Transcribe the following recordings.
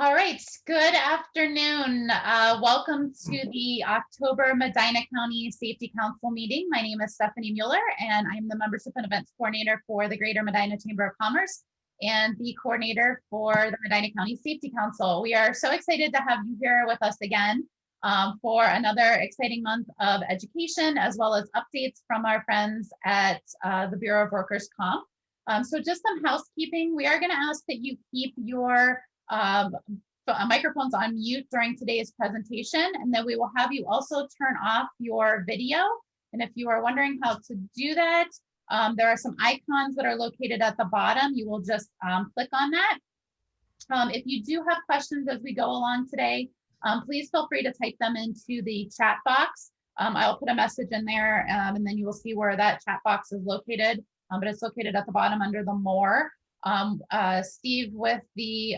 All right, good afternoon. Welcome to the October Medina County Safety Council meeting. My name is Stephanie Mueller, and I'm the Membership and Events Coordinator for the Greater Medina Chamber of Commerce and the coordinator for the Medina County Safety Council. We are so excited to have you here with us again for another exciting month of education, as well as updates from our friends at the Bureau of Workers' Comp. So just some housekeeping. We are going to ask that you keep your microphones on mute during today's presentation, and then we will have you also turn off your video. And if you are wondering how to do that, there are some icons that are located at the bottom. You will just click on that. If you do have questions as we go along today, please feel free to type them into the chat box. I'll put a message in there, and then you will see where that chat box is located, but it's located at the bottom under the More. Steve with the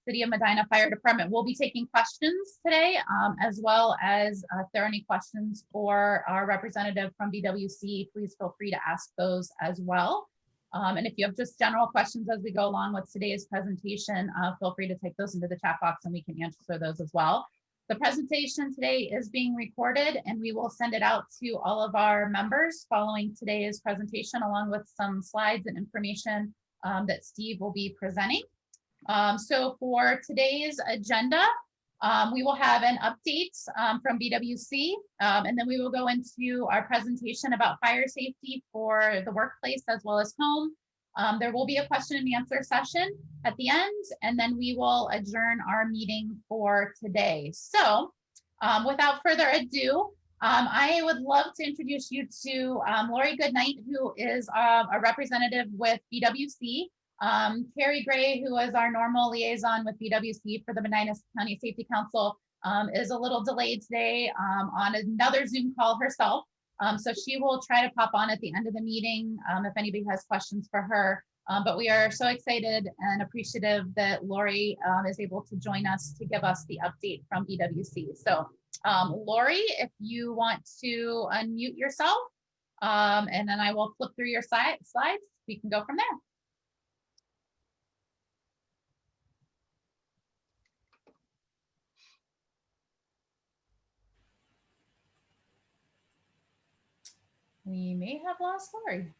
City of Medina Fire Department will be taking questions today, as well as if there are any questions for our representative from BWC, please feel free to ask those as well. And if you have just general questions as we go along with today's presentation, feel free to type those into the chat box and we can answer those as well. The presentation today is being recorded and we will send it out to all of our members following today's presentation, along with some slides and information that Steve will be presenting. So for today's agenda, we will have an update from BWC, and then we will go into our presentation about fire safety for the workplace as well as home. There will be a question and answer session at the end, and then we will adjourn our meeting for today. So without further ado, I would love to introduce you to Lori Goodnight, who is a representative with BWC. Carrie Gray, who is our normal liaison with BWC for the Medina County Safety Council, is a little delayed today on another Zoom call herself. So she will try to pop on at the end of the meeting if anybody has questions for her. But we are so excited and appreciative that Lori is able to join us to give us the update from BWC. So Lori, if you want to unmute yourself, and then I will flip through your slides, we can go from there. We may have lost Lori.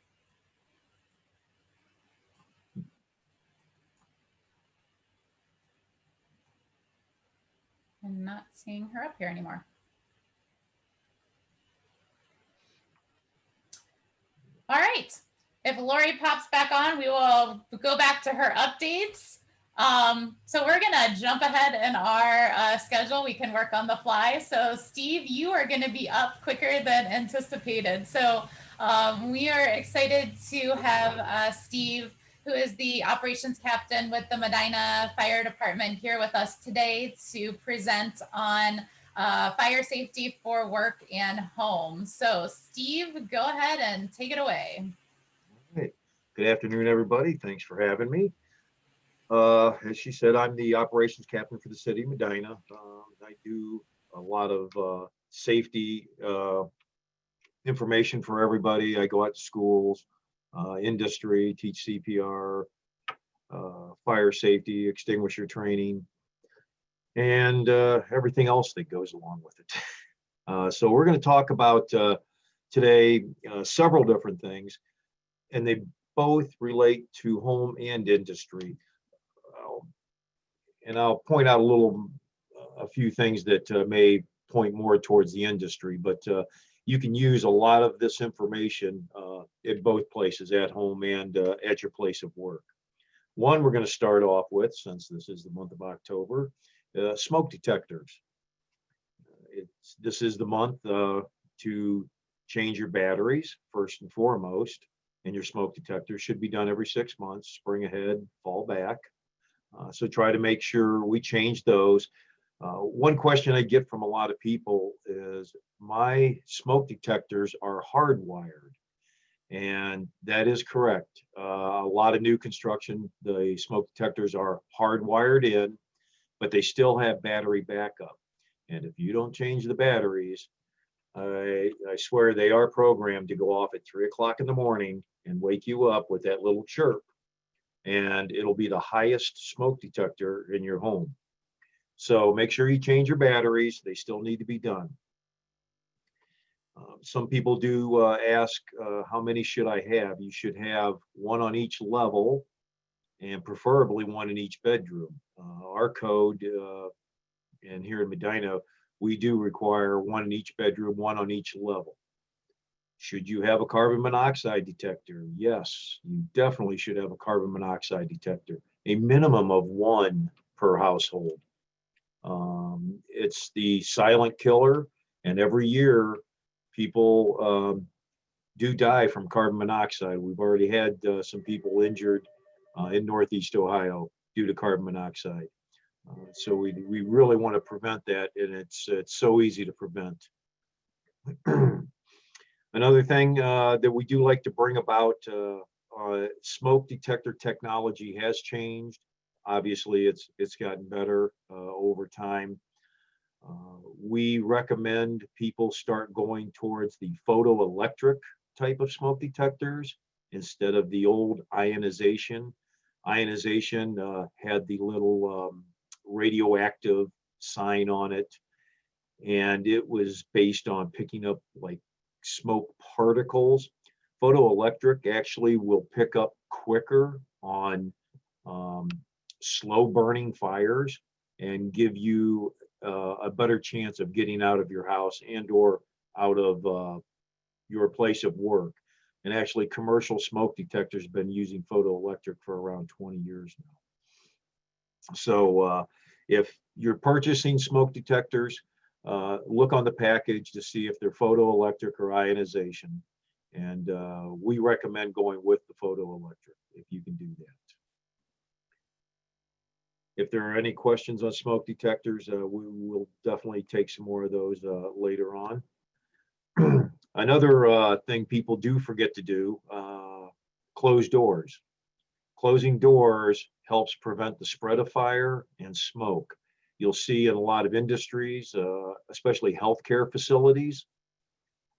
I'm not seeing her up here anymore. All right, if Lori pops back on, we will go back to her updates. So we're gonna jump ahead in our schedule. We can work on the fly. So Steve, you are gonna be up quicker than anticipated. So we are excited to have Steve, who is the operations captain with the Medina Fire Department, here with us today to present on fire safety for work and home. So Steve, go ahead and take it away. All right. Good afternoon, everybody. Thanks for having me. As she said, I'm the operations captain for the city of Medina. I do a lot of safety information for everybody. I go out to schools, industry, teach CPR, fire safety, extinguisher training, and everything else that goes along with it. So we're going to talk about today several different things, and they both relate to home and industry. And I'll point out a few things that may point more towards the industry, but you can use a lot of this information at both places, at home and at your place of work. One we're going to start off with, since this is the month of October, smoke detectors. This is the month to change your batteries, first and foremost, and your smoke detectors should be done every 6 months, spring ahead, fall back. So try to make sure we change those. One question I get from a lot of people is, my smoke detectors are hardwired. And that is correct. A lot of new construction, the smoke detectors are hardwired in, but they still have battery backup. And if you don't change the batteries, I swear they are programmed to go off at 3 o'clock in the morning and wake you up with that little chirp. And it'll be the highest smoke detector in your home. So make sure you change your batteries. They still need to be done. Some people do ask, how many should I have? You should have one on each level and preferably one in each bedroom. Our code, and here in Medina, we do require one in each bedroom, one on each level. Should you have a carbon monoxide detector? Yes, you definitely should have a carbon monoxide detector, a minimum of one per household. It's the silent killer, and every year people do die from carbon monoxide. We've already had some people injured in Northeast Ohio due to carbon monoxide. So we really want to prevent that, and it's so easy to prevent. Another thing that we do like to bring about, smoke detector technology has changed. Obviously, it's gotten better over time. We recommend people start going towards the photoelectric type of smoke detectors instead of the old ionization. Ionization had the little radioactive sign on it, and it was based on picking up like smoke particles. Photoelectric actually will pick up quicker on slow burning fires and give you a better chance of getting out of your house and or out of your place of work. And actually commercial smoke detectors have been using photoelectric for around 20 years now. So if you're purchasing smoke detectors, look on the package to see if they're photoelectric or ionization. And we recommend going with the photoelectric if you can do that. If there are any questions on smoke detectors, we will definitely take some more of those later on. Another thing people do forget to do, close doors. Closing doors helps prevent the spread of fire and smoke. You'll see in a lot of industries, especially healthcare facilities,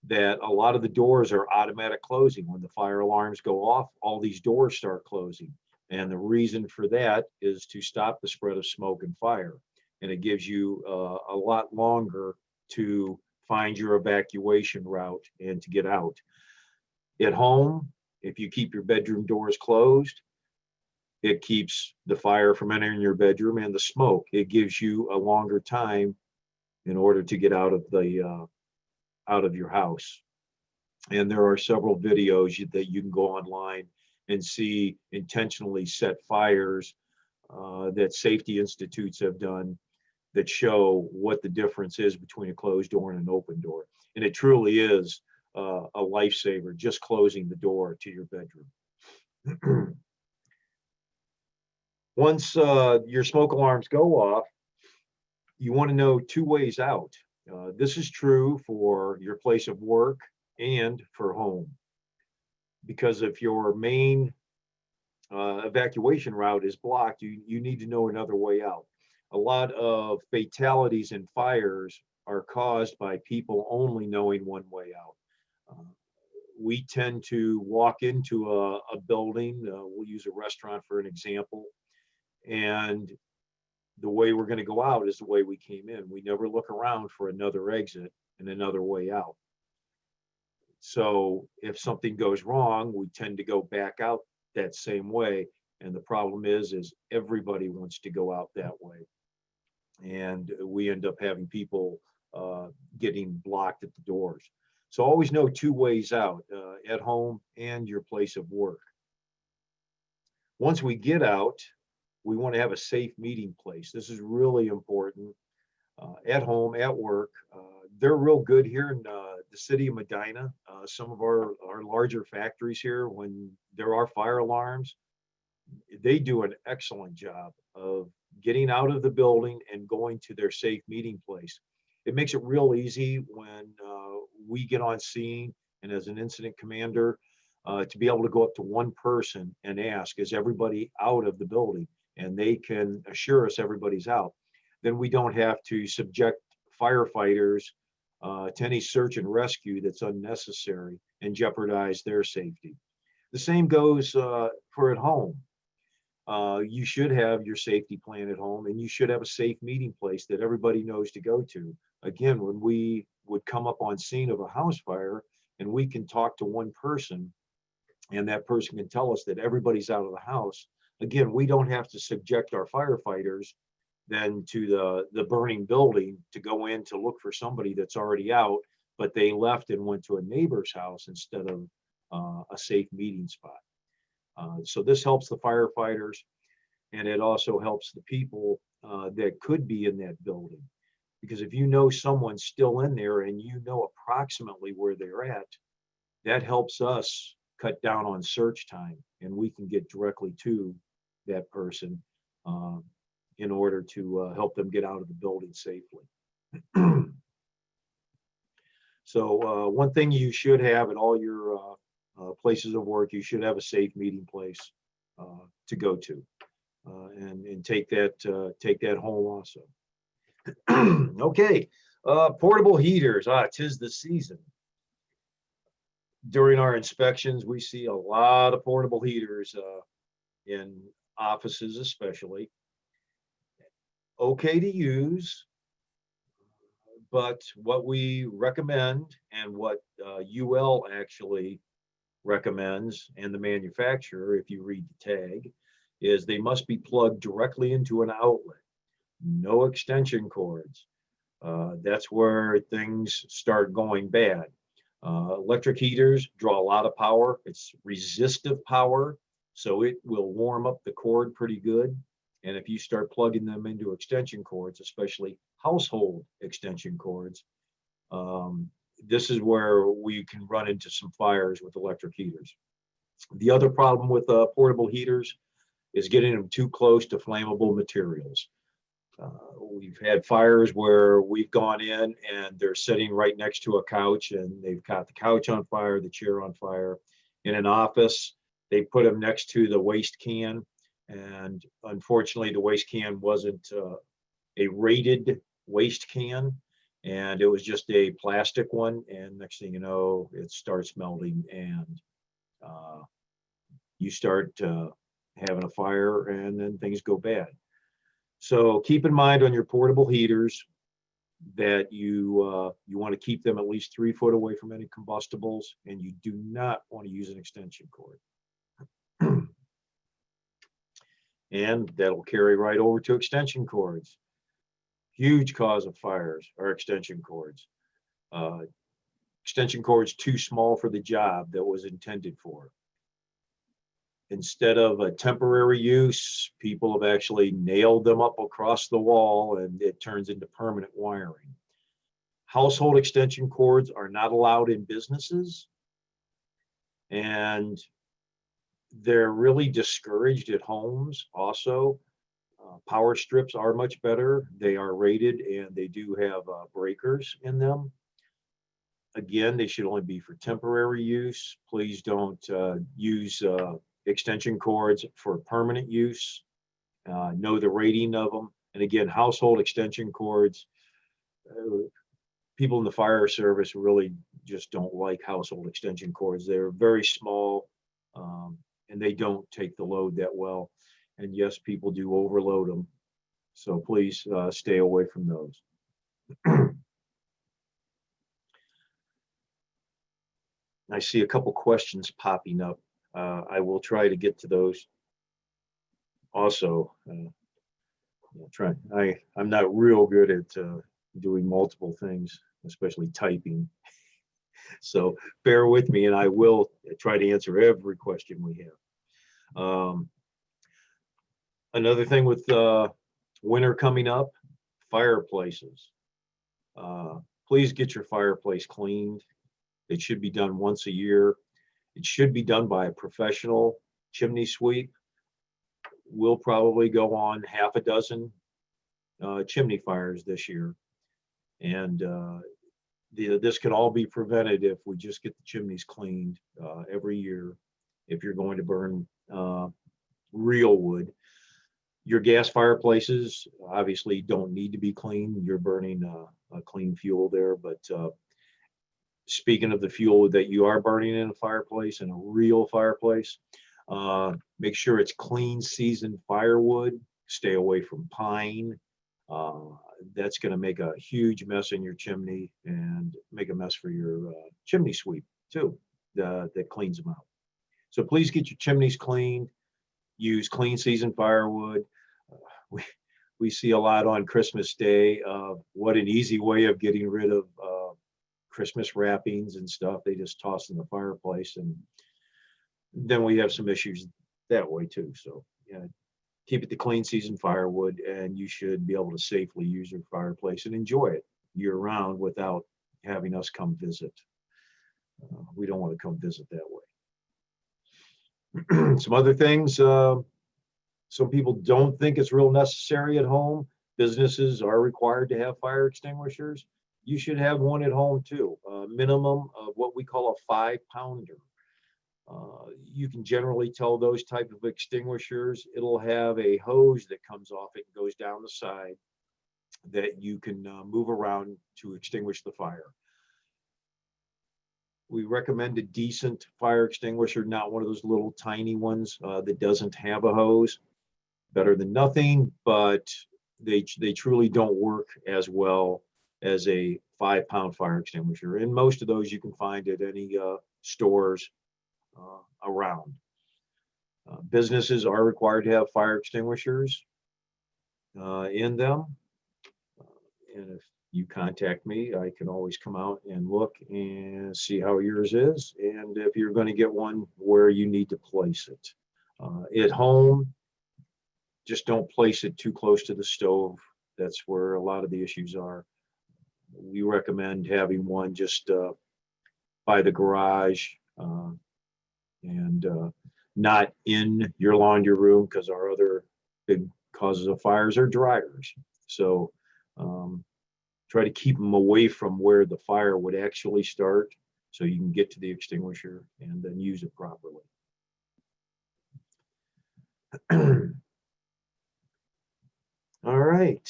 that a lot of the doors are automatic closing. When the fire alarms go off, all these doors start closing. And the reason for that is to stop the spread of smoke and fire. And it gives you a lot longer to find your evacuation route and to get out. At home, if you keep your bedroom doors closed, it keeps the fire from entering your bedroom and the smoke. It gives you a longer time in order to get out of your house. And there are several videos that you can go online and see intentionally set fires that safety institutes have done that show what the difference is between a closed door and an open door. And it truly is a lifesaver, just closing the door to your bedroom. Once your smoke alarms go off, you want to know 2 ways out. This is true for your place of work and for home. Because if your main evacuation route is blocked, you need to know another way out. A lot of fatalities in fires are caused by people only knowing one way out. We tend to walk into a building, we'll use a restaurant for an example, and the way we're going to go out is the way we came in. We never look around for another exit and another way out. So if something goes wrong, we tend to go back out that same way. And the problem is everybody wants to go out that way. And we end up having people getting blocked at the doors. So always know 2 ways out, at home and your place of work. Once we get out, we want to have a safe meeting place. This is really important. At home, at work, they're real good here in the city of Medina. Some of our larger factories here, when there are fire alarms, they do an excellent job of getting out of the building and going to their safe meeting place. It makes it real easy when we get on scene and as an incident commander to be able to go up to one person and ask, is everybody out of the building? And they can assure us everybody's out. Then we don't have to subject firefighters to any search and rescue that's unnecessary and jeopardize their safety. The same goes for at home. you should have your safety plan at home, and you should have a safe meeting place that everybody knows to go to. Again, when we would come up on scene of a house fire and we can talk to one person and that person can tell us that everybody's out of the house, again, we don't have to subject our firefighters then to the burning building to go in to look for somebody that's already out, but they left and went to a neighbor's house instead of a safe meeting spot. So this helps the firefighters, and it also helps the people that could be in that building. Because if you know someone's still in there and you know approximately where they're at, that helps us cut down on search time, and we can get directly to that person in order to help them get out of the building safely. So one thing you should have at all your places of work, you should have a safe meeting place to go to, and take that home also. Okay, portable heaters. 'Tis the season. During our inspections, we see a lot of portable heaters in offices, especially. Okay to use, but what we recommend and what UL actually recommends, and the manufacturer, if you read the tag, is they must be plugged directly into an outlet. No extension cords. That's where things start going bad. Electric heaters draw a lot of power. It's resistive power, so it will warm up the cord pretty good. And if you start plugging them into extension cords, especially household extension cords, this is where we can run into some fires with electric heaters. The other problem with portable heaters is getting them too close to flammable materials. We've had fires where we've gone in and they're sitting right next to a couch, and they've got the couch on fire, the chair on fire. In an office, they put them next to the waste can, and unfortunately the waste can wasn't a rated waste can, and it was just a plastic one, and next thing you know, it starts melting, and you start having a fire, and then things go bad. So keep in mind on your portable heaters that you want to keep them at least 3 foot away from any combustibles, and you do not want to use an extension cord. And that'll carry right over to extension cords. Huge cause of fires are extension cords. Extension cords too small for the job that was intended for. Instead of a temporary use, people have actually nailed them up across the wall, and it turns into permanent wiring. Household extension cords are not allowed in businesses, and they're really discouraged at homes also. Power strips are much better. They are rated, and they do have breakers in them. Again, they should only be for temporary use. Please don't use extension cords for permanent use. Know the rating of them. And again, household extension cords, people in the fire service really just don't like household extension cords. They're very small, and they don't take the load that well. And yes, people do overload them. So please stay away from those. I see a couple questions popping up. I will try to get to those. Also, I'm not real good at doing multiple things, especially typing. So bear with me, and I will try to answer every question we have. Another thing with winter coming up, fireplaces. Please get your fireplace cleaned. It should be done once a year. It should be done by a professional chimney sweep. We'll probably go on half a dozen chimney fires this year. And this could all be prevented if we just get the chimneys cleaned every year, if you're going to burn real wood. Your gas fireplaces obviously don't need to be cleaned. You're burning a clean fuel there. But speaking of the fuel that you are burning in a fireplace, in a real fireplace, Make sure it's clean seasoned firewood. Stay away from pine. That's going to make a huge mess in your chimney and make a mess for your chimney sweep too. That cleans them out. So please get your chimneys cleaned. Use clean seasoned firewood. We see a lot on Christmas Day. What an easy way of getting rid of Christmas wrappings and stuff. They just toss in the fireplace, and then we have some issues that way too. So yeah, keep it to clean season firewood, and you should be able to safely use your fireplace and enjoy it year round without having us come visit. We don't want to come visit that way. Some other things, some people don't think it's real necessary at home. Businesses are required to have fire extinguishers. You should have one at home too, a minimum of what we call a 5-pounder. You can generally tell those type of extinguishers, it'll have a hose that comes off it and goes down the side that you can move around to extinguish the fire. We recommend a decent fire extinguisher, not one of those little tiny ones that doesn't have a hose. Better than nothing, but they truly don't work as well as a 5-pound fire extinguisher. And most of those you can find at any stores around. Businesses are required to have fire extinguishers in them. And if you contact me, I can always come out and look and see how yours is, and if you're going to get one, where you need to place it. At home, just don't place it too close to the stove. That's where a lot of the issues are. We recommend having one just by the garage and not in your laundry room, because our other big causes of fires are dryers. So try to keep them away from where the fire would actually start, so you can get to the extinguisher and then use it properly. All right.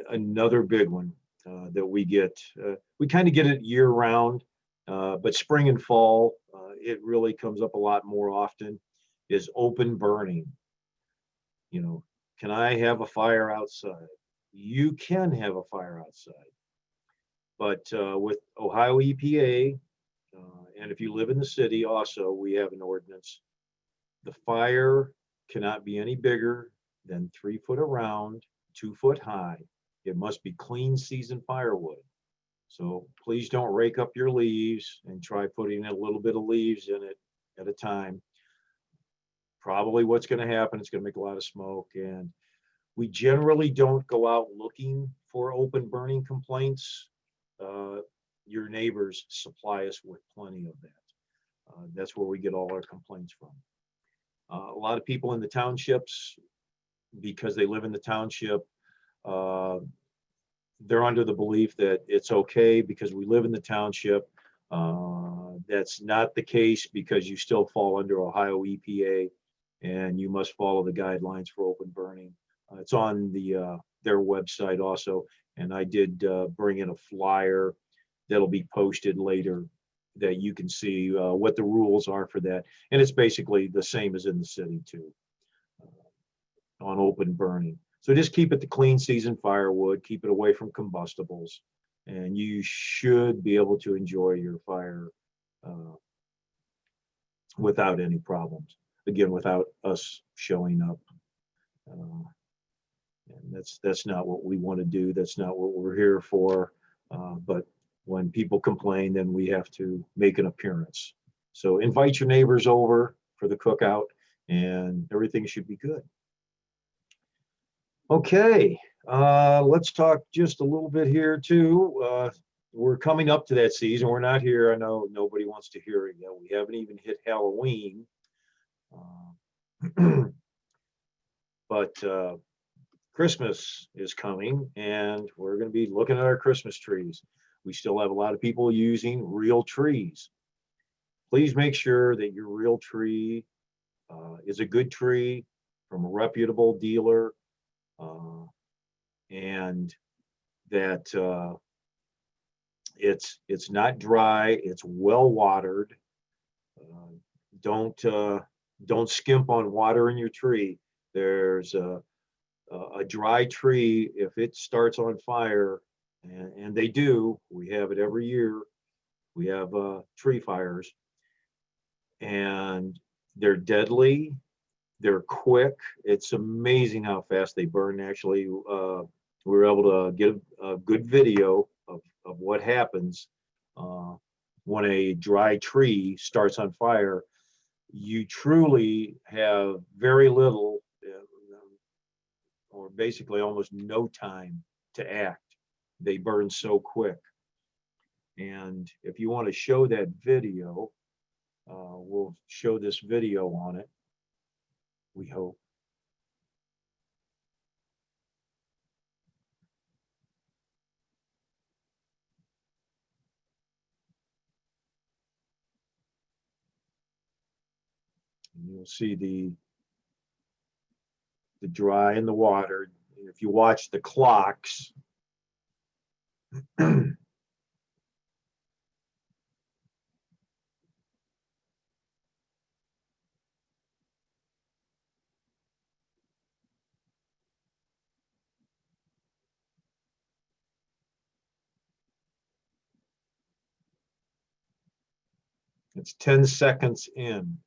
Another big one that we get. We kind of get it year round, but spring and fall, it really comes up a lot more often, is open burning. You know, can I have a fire outside? You can have a fire outside. But with Ohio EPA, and if you live in the city also, we have an ordinance. The fire cannot be any bigger than 3 foot around, 2 foot high. It must be clean seasoned firewood. So please don't rake up your leaves and try putting a little bit of leaves in it at a time. Probably what's going to happen, it's going to make a lot of smoke. And we generally don't go out looking for open burning complaints. Your neighbors supply us with plenty of that. That's where we get all our complaints from. A lot of people in the townships, because they live in the township, they're under the belief that it's okay because we live in the township. That's not the case, because you still fall under Ohio EPA and you must follow the guidelines for open burning. It's on their website also, and I did bring in a flyer that'll be posted later that you can see what the rules are for that. And it's basically the same as in the city too, on open burning. So just keep it to clean seasoned firewood, keep it away from combustibles, and you should be able to enjoy your fire without any problems. Again, without us showing up. And that's not what we want to do. That's not what we're here for. But when people complain, then we have to make an appearance. So invite your neighbors over for the cookout, and everything should be good. Okay, let's talk just a little bit here too. We're coming up to that season. We're not here. I know nobody wants to hear it yet. We haven't even hit Halloween. But Christmas is coming, and we're going to be looking at our Christmas trees. We still have a lot of people using real trees. Please make sure that your real tree is a good tree from a reputable dealer, and that it's not dry, it's well watered. don't skimp on watering your tree. There's a dry tree, if it starts on fire, and they do, we have it every year. We have tree fires, and they're deadly. They're quick. It's amazing how fast they burn. Actually, we were able to get a good video of what happens when a dry tree starts on fire. You truly have very little, or basically almost no time to act. They burn so quick. And if you want to show that video, we'll show this video on it, we hope. And you'll see the dry and the water. If you watch the clocks, it's 10 seconds in.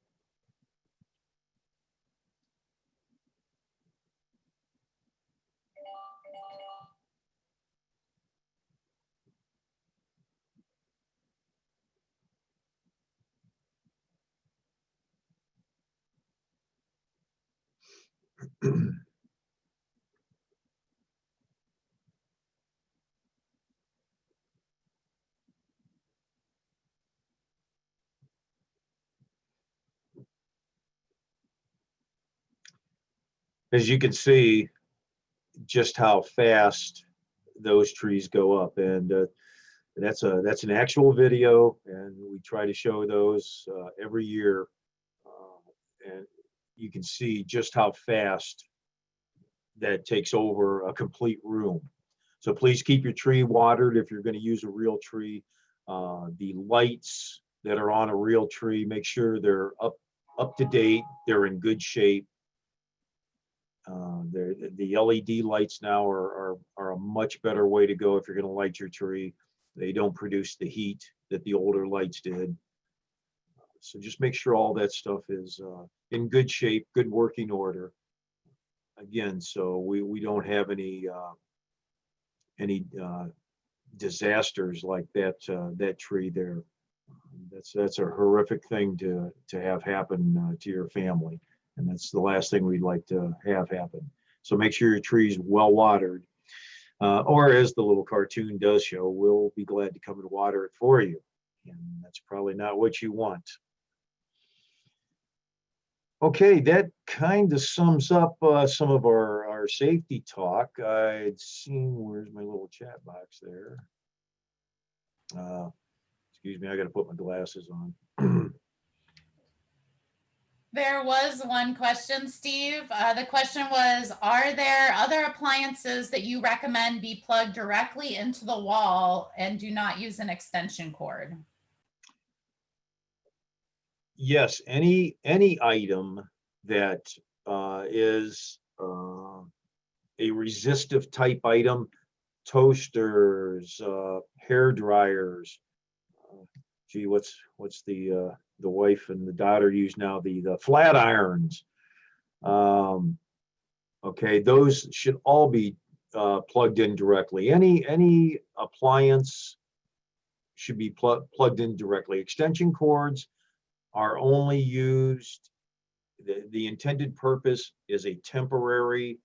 As you can see, just how fast those trees go up, and that's an actual video, and we try to show those every year, and you can see just how fast that takes over a complete room. So please keep your tree watered if you're going to use a real tree. The lights that are on a real tree, make sure they're up to date, they're in good shape. The LED lights now are a much better way to go if you're going to light your tree. They don't produce the heat that the older lights did. So just make sure all that stuff is in good shape, good working order. Again, so we don't have any disasters like that tree there. That's a horrific thing to have happen to your family, and that's the last thing we'd like to have happen. So make sure your tree's well watered, or as the little cartoon does show, we'll be glad to come and water it for you, and that's probably not what you want. Okay, that kind of sums up some of our safety talk. I'd seen, where's my little chat box there? Excuse me, I got to put my glasses on. There was one question, Steve. The question was, are there other appliances that you recommend be plugged directly into the wall and do not use an extension cord? Yes, any item that is a resistive type item, toasters, hair dryers. Gee, what's the wife and the daughter use now? The flat irons. Okay, those should all be plugged in directly. Any appliance should be plugged in directly. Extension cords are only used, the intended purpose is a temporary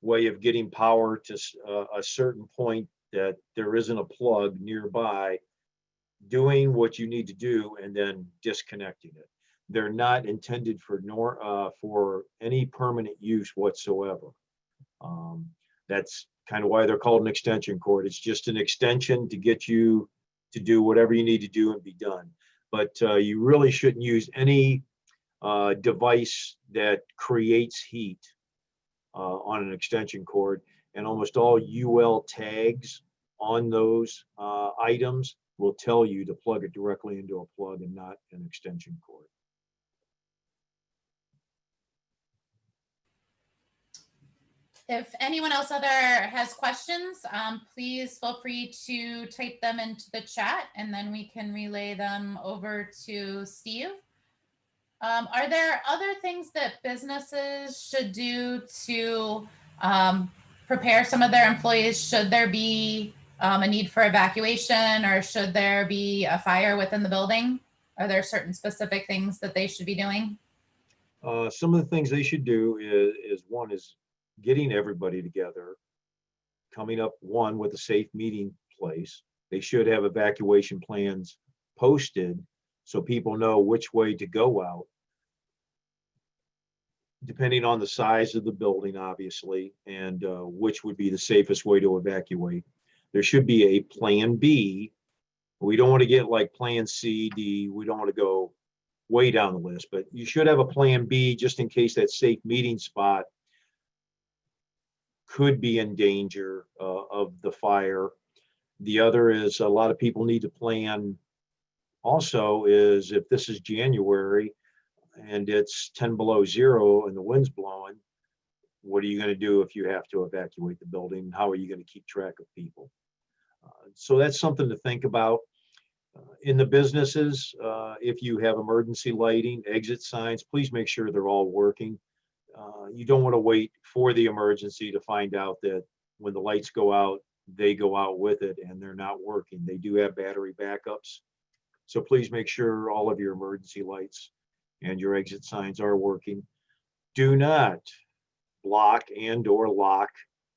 way of getting power to a certain point that there isn't a plug nearby, doing what you need to do and then disconnecting it. They're not intended for any permanent use whatsoever. That's kind of why they're called an extension cord. It's just an extension to get you to do whatever you need to do and be done. But you really shouldn't use any device that creates heat on an extension cord. And almost all UL tags on those items will tell you to plug it directly into a plug and not an extension cord. If anyone else has questions, please feel free to type them into the chat and then we can relay them over to Steve. Are there other things that businesses should do to prepare some of their employees? Should there be a need for evacuation, or should there be a fire within the building? Are there certain specific things that they should be doing? Some of the things they should do is one is getting everybody together, coming up with a safe meeting place. They should have evacuation plans posted so people know which way to go out, depending on the size of the building, obviously, and which would be the safest way to evacuate. There should be a plan B. We don't want to get like plan C, D. We don't want to go way down the list, but you should have a plan B just in case that safe meeting spot could be in danger of the fire. The other is a lot of people need to plan also is if this is January and it's 10 below zero and the wind's blowing, what are you going to do if you have to evacuate the building? How are you going to keep track of people? So that's something to think about. In the businesses, if you have emergency lighting, exit signs, please make sure they're all working. You don't want to wait for the emergency to find out that when the lights go out, they go out with it and they're not working. They do have battery backups. So please make sure all of your emergency lights and your exit signs are working. Do not block and/or lock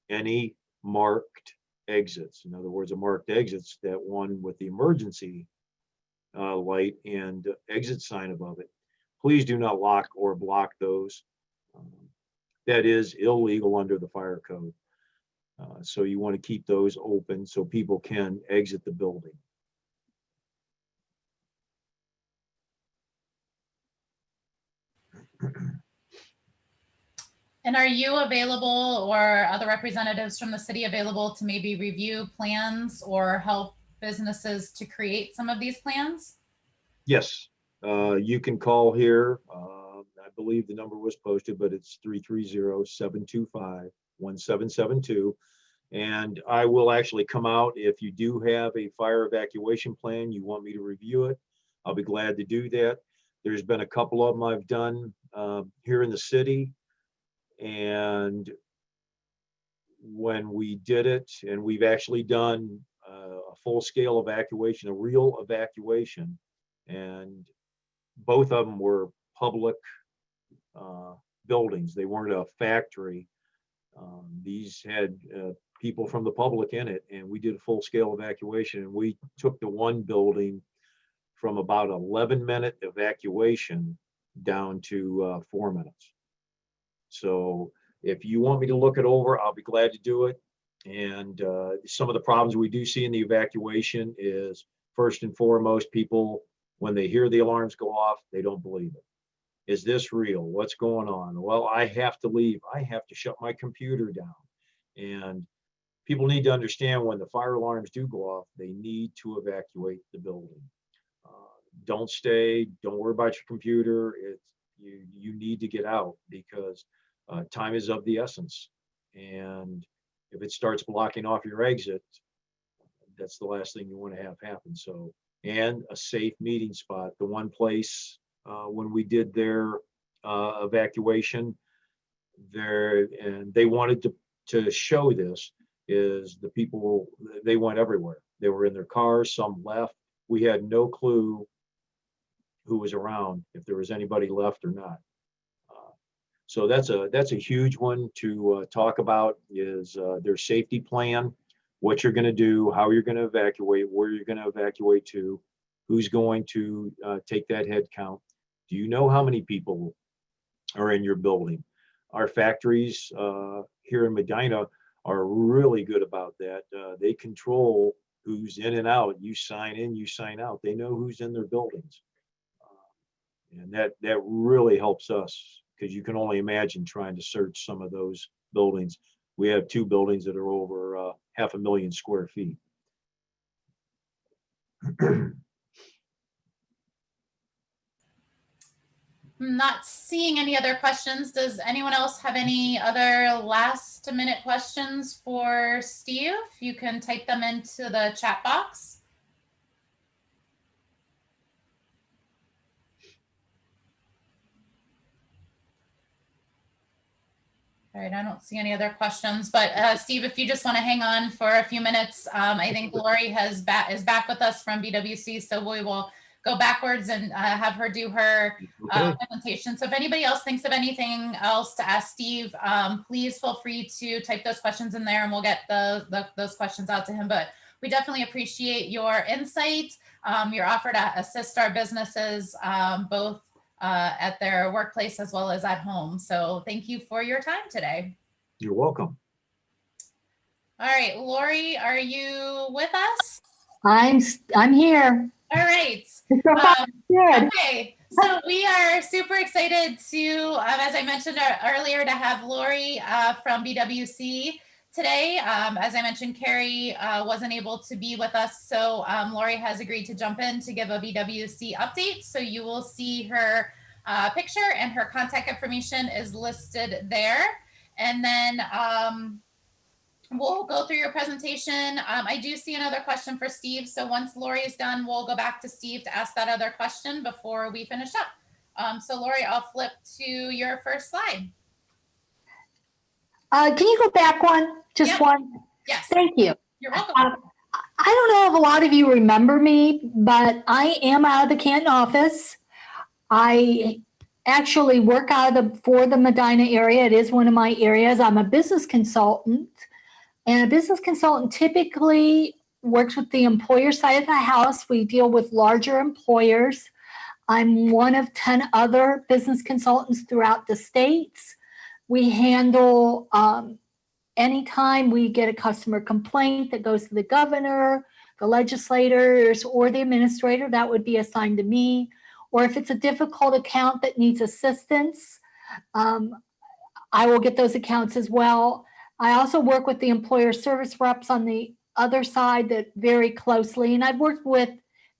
any marked exits. In other words, a marked exits, that one with the emergency light and exit sign above it. Please do not lock or block those. That is illegal under the fire code. So you want to keep those open so people can exit the building. And are you available, or other representatives from the city available to maybe review plans or help businesses to create some of these plans? Yes, you can call here. I believe the number was posted, but it's 330-725-1772. And I will actually come out if you do have a fire evacuation plan, you want me to review it. I'll be glad to do that. There's been a couple of them I've done here in the city. And when we did it, and we've actually done a full-scale evacuation, a real evacuation, and both of them were public buildings. They weren't a factory. These had people from the public in it, and we did a full-scale evacuation. And we took the one building from about 11-minute evacuation down to 4 minutes. So if you want me to look it over, I'll be glad to do it. And some of the problems we do see in the evacuation is, first and foremost, people, when they hear the alarms go off, they don't believe it. Is this real? What's going on? Well, I have to leave. I have to shut my computer down. And people need to understand when the fire alarms do go off, they need to evacuate the building. Don't stay. Don't worry about your computer. You need to get out, because time is of the essence. And if it starts blocking off your exit, that's the last thing you want to have happen. So, and a safe meeting spot. The one place when we did their evacuation there, and they wanted to show this, is the people, they went everywhere. They were in their cars, some left. We had no clue who was around, if there was anybody left or not. So that's a huge one to talk about, is their safety plan, what you're going to do, how you're going to evacuate, where you're going to evacuate to, who's going to take that head count. Do you know how many people are in your building? Our factories here in Medina are really good about that. They control who's in and out. You sign in, you sign out. They know who's in their buildings. And that really helps us, because you can only imagine trying to search some of those buildings. We have two buildings that are over 500,000 square feet. I'm not seeing any other questions. Does anyone else have any other last minute questions for Steve? You can type them into the chat box. All right, I don't see any other questions, but Steve, if you just want to hang on for a few minutes, I think Lori is back with us from BWC, so we will go backwards and have her do her presentation. So if anybody else thinks of anything else to ask Steve, please feel free to type those questions in there and we'll get those questions out to him. But we definitely appreciate your insight, your offer to assist our businesses, both at their workplace as well as at home. So thank you for your time today. You're welcome. All right, Lori, are you with us? I'm here. All right. Good. Okay, so we are super excited to, as I mentioned earlier, to have Lori from BWC today. As I mentioned, Carrie wasn't able to be with us, so Lori has agreed to jump in to give a BWC update. So you will see her picture and her contact information is listed there. And then we'll go through your presentation. I do see another question for Steve. So once Lori is done, we'll go back to Steve to ask that other question before we finish up. So Lori, I'll flip to your first slide. Can you go back one? Just one? Yes. Thank you. You're welcome. I don't know if a lot of you remember me, but I am out of the Canton office. I actually work for the Medina area. It is one of my areas. I'm a business consultant. And a business consultant typically works with the employer side of the house. We deal with larger employers. I'm one of 10 other business consultants throughout the states. We handle anytime we get a customer complaint that goes to the governor, the legislators, or the administrator, that would be assigned to me. Or if it's a difficult account that needs assistance, I will get those accounts as well. I also work with the employer service reps on the other side that very closely, and I've worked with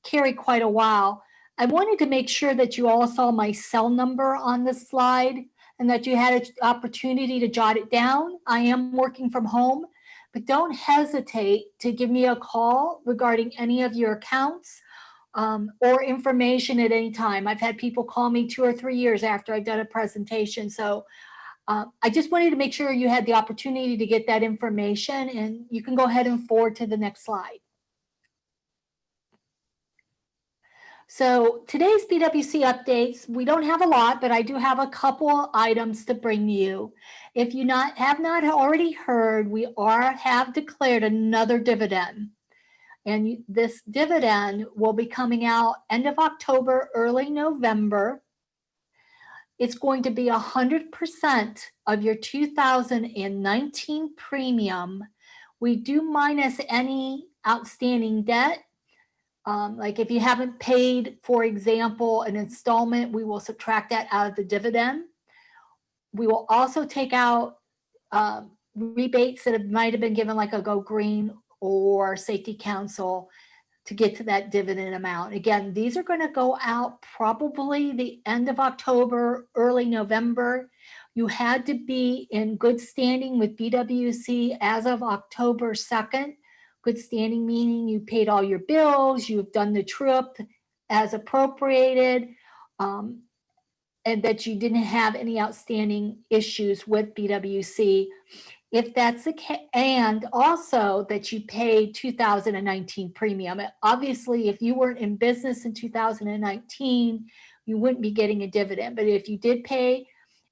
Carrie quite a while. I wanted to make sure that you all saw my cell number on the slide and that you had an opportunity to jot it down. I am working from home, but don't hesitate to give me a call regarding any of your accounts or information at any time. I've had people call me 2 or 3 years after I've done a presentation. So I just wanted to make sure you had the opportunity to get that information, and you can go ahead and forward to the next slide. So today's BWC updates, we don't have a lot, but I do have a couple items to bring you. If you have not already heard, we have declared another dividend. And this dividend will be coming out end of October, early November. It's going to be 100% of your 2019 premium. We do minus any outstanding debt. Like if you haven't paid, for example, an installment, we will subtract that out of the dividend. We will also take out rebates that might have been given, like a Go Green or Safety Council, to get to that dividend amount. Again, these are going to go out probably the end of October, early November. You had to be in good standing with BWC as of October 2nd. Good standing meaning you paid all your bills, you've done the trip as appropriated, and that you didn't have any outstanding issues with BWC. If that's the case, and also that you paid 2019 premium. Obviously, if you weren't in business in 2019, you wouldn't be getting a dividend. But if you did pay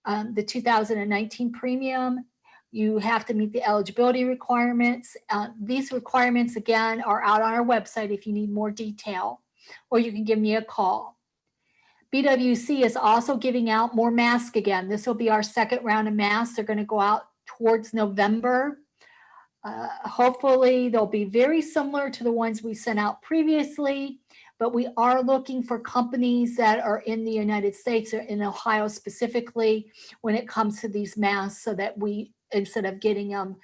the 2019 premium, you have to meet the eligibility requirements. These requirements, again, are out on our website if you need more detail, or you can give me a call. BWC is also giving out more masks again. This will be our second round of masks. They're going to go out towards November. Hopefully they'll be very similar to the ones we sent out previously, but we are looking for companies that are in the United States or in Ohio specifically when it comes to these masks, so that we, instead of getting them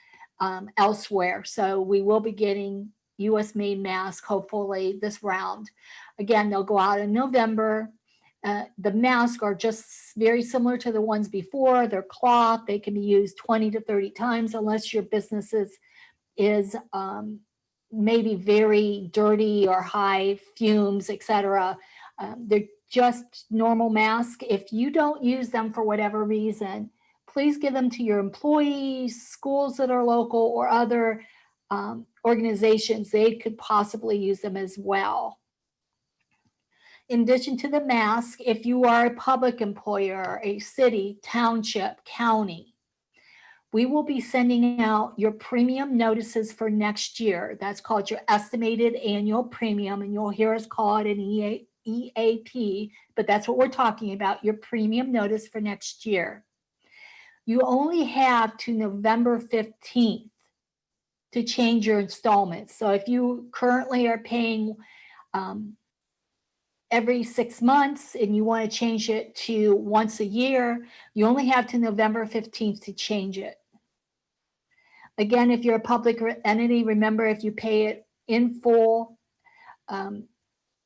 elsewhere. So we will be getting US made masks hopefully this round. Again, they'll go out in November. The masks are just very similar to the ones before. They're cloth. They can be used 20 to 30 times unless your business is maybe very dirty or high fumes, etc. They're just normal masks. If you don't use them for whatever reason, please give them to your employees, schools that are local, or other organizations. They could possibly use them as well. In addition to the mask, if you are a public employer, a city, township, county, we will be sending out your premium notices for next year. That's called your estimated annual premium, and you'll hear us call it an EAP, but that's what we're talking about, your premium notice for next year. You only have to November 15th to change your installments. So if you currently are paying every 6 months and you want to change it to once a year, you only have to November 15th to change it. Again, if you're a public entity, remember, if you pay it in full,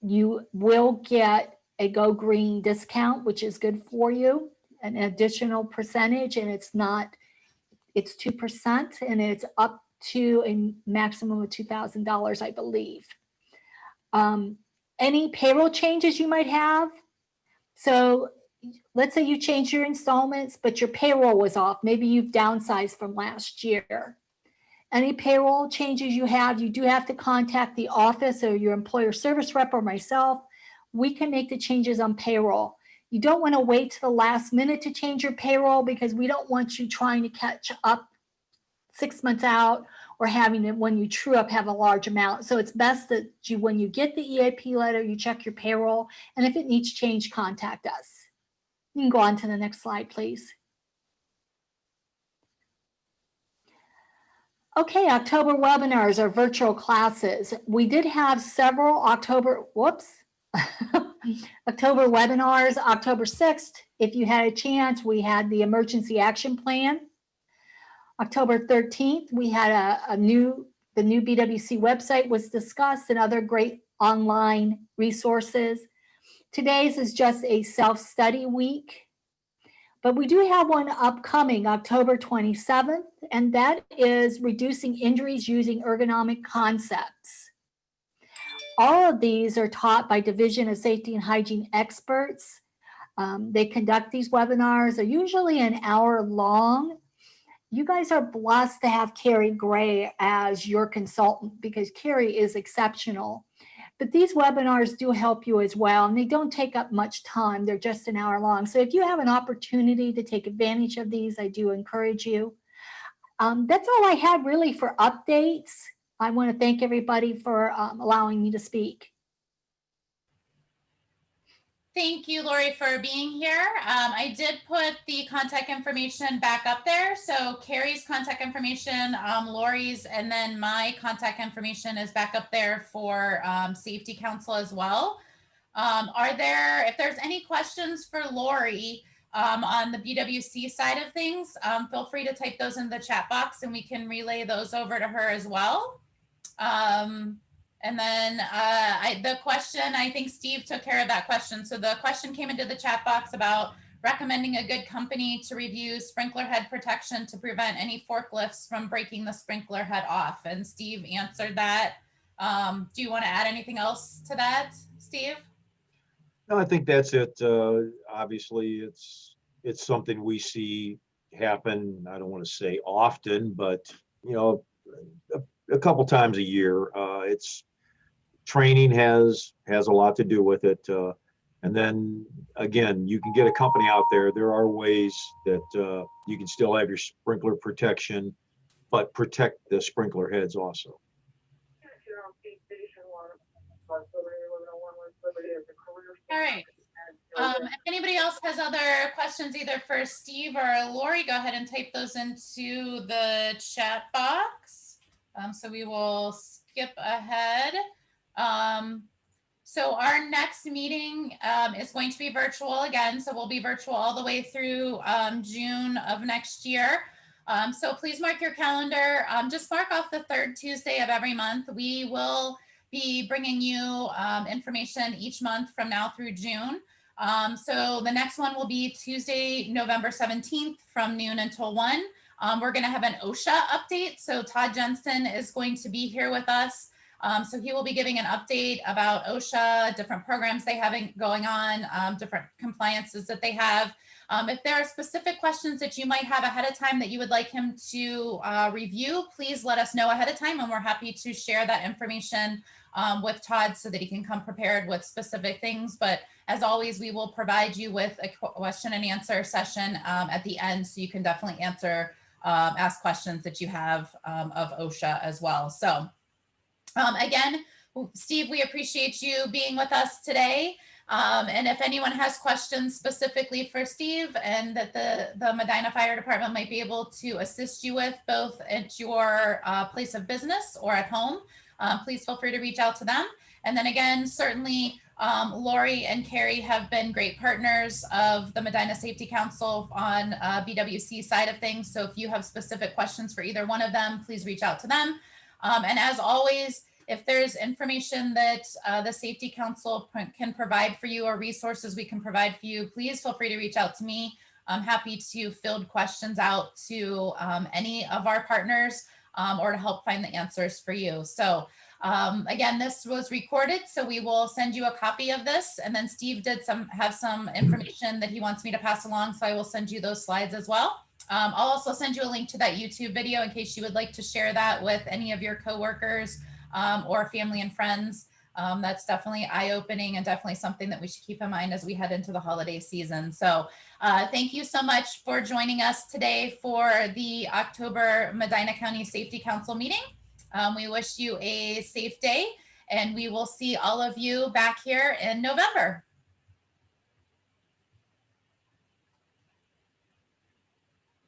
you will get a Go Green discount, which is good for you, an additional percentage, and it's 2%, and it's up to a maximum of $2,000, I believe. Any payroll changes you might have. So let's say you change your installments, but your payroll was off. Maybe you've downsized from last year. Any payroll changes you have, you do have to contact the office or your employer service rep or myself. We can make the changes on payroll. You don't want to wait to the last minute to change your payroll, because we don't want you trying to catch up 6 months out or having it when you true up have a large amount. So it's best that you, when you get the EAP letter, you check your payroll, and if it needs change, contact us. You can go on to the next slide, please. Okay, October webinars are virtual classes. We did have several October webinars. October 6th, if you had a chance, we had the emergency action plan. October 13th, we had the new BWC website was discussed and other great online resources. Today's is just a self-study week, but we do have one upcoming October 27th, and that is reducing injuries using ergonomic concepts. All of these are taught by Division of Safety and Hygiene experts. They conduct these webinars. They're usually an hour long. You guys are blessed to have Carrie Gray as your consultant, because Carrie is exceptional. But these webinars do help you as well, and they don't take up much time. They're just an hour long. So if you have an opportunity to take advantage of these, I do encourage you. That's all I had really for updates. I want to thank everybody for allowing me to speak. Thank you, Lori, for being here. I did put the contact information back up there. So Carrie's contact information, Lori's, and then my contact information is back up there for Safety Council as well. If there's any questions for Lori on the BWC side of things, feel free to type those in the chat box and we can relay those over to her as well. And then the question, I think Steve took care of that question. So the question came into the chat box about recommending a good company to review sprinkler head protection to prevent any forklifts from breaking the sprinkler head off. And Steve answered that. Do you want to add anything else to that, Steve? No, I think that's it. Obviously, it's something we see happen. I don't want to say often, but you know, a couple times a year. It's training has a lot to do with it. And then again, you can get a company out there. There are ways that you can still have your sprinkler protection, but protect the sprinkler heads also. All right. If anybody else has other questions, either for Steve or Lori, go ahead and type those into the chat box. So we will skip ahead. So our next meeting is going to be virtual again. So we'll be virtual all the way through June of next year. So please mark your calendar. Just mark off the third Tuesday of every month. We will be bringing you information each month from now through June. So the next one will be Tuesday, November 17th from noon until 1. We're going to have an OSHA update. So Todd Jensen is going to be here with us. So he will be giving an update about OSHA, different programs they have going on, different compliances that they have. If there are specific questions that you might have ahead of time that you would like him to review, please let us know ahead of time, and we're happy to share that information with Todd so that he can come prepared with specific things. But as always, we will provide you with a question and answer session at the end, so you can definitely ask questions that you have of OSHA as well. So again, Steve, we appreciate you being with us today. And if anyone has questions specifically for Steve and that the Medina Fire Department might be able to assist you with, both at your place of business or at home, please feel free to reach out to them. And then again, certainly Lori and Carrie have been great partners of the Medina Safety Council on BWC side of things. So if you have specific questions for either one of them, please reach out to them. And as always, if there's information that the Safety Council can provide for you or resources we can provide for you, please feel free to reach out to me. I'm happy to field questions out to any of our partners or to help find the answers for you. So again, this was recorded, so we will send you a copy of this. And then Steve did have some information that he wants me to pass along, so I will send you those slides as well. I'll also send you a link to that YouTube video in case you would like to share that with any of your coworkers or family and friends. That's definitely eye-opening and definitely something that we should keep in mind as we head into the holiday season. So thank you so much for joining us today for the October Medina County Safety Council meeting. We wish you a safe day, and we will see all of you back here in November.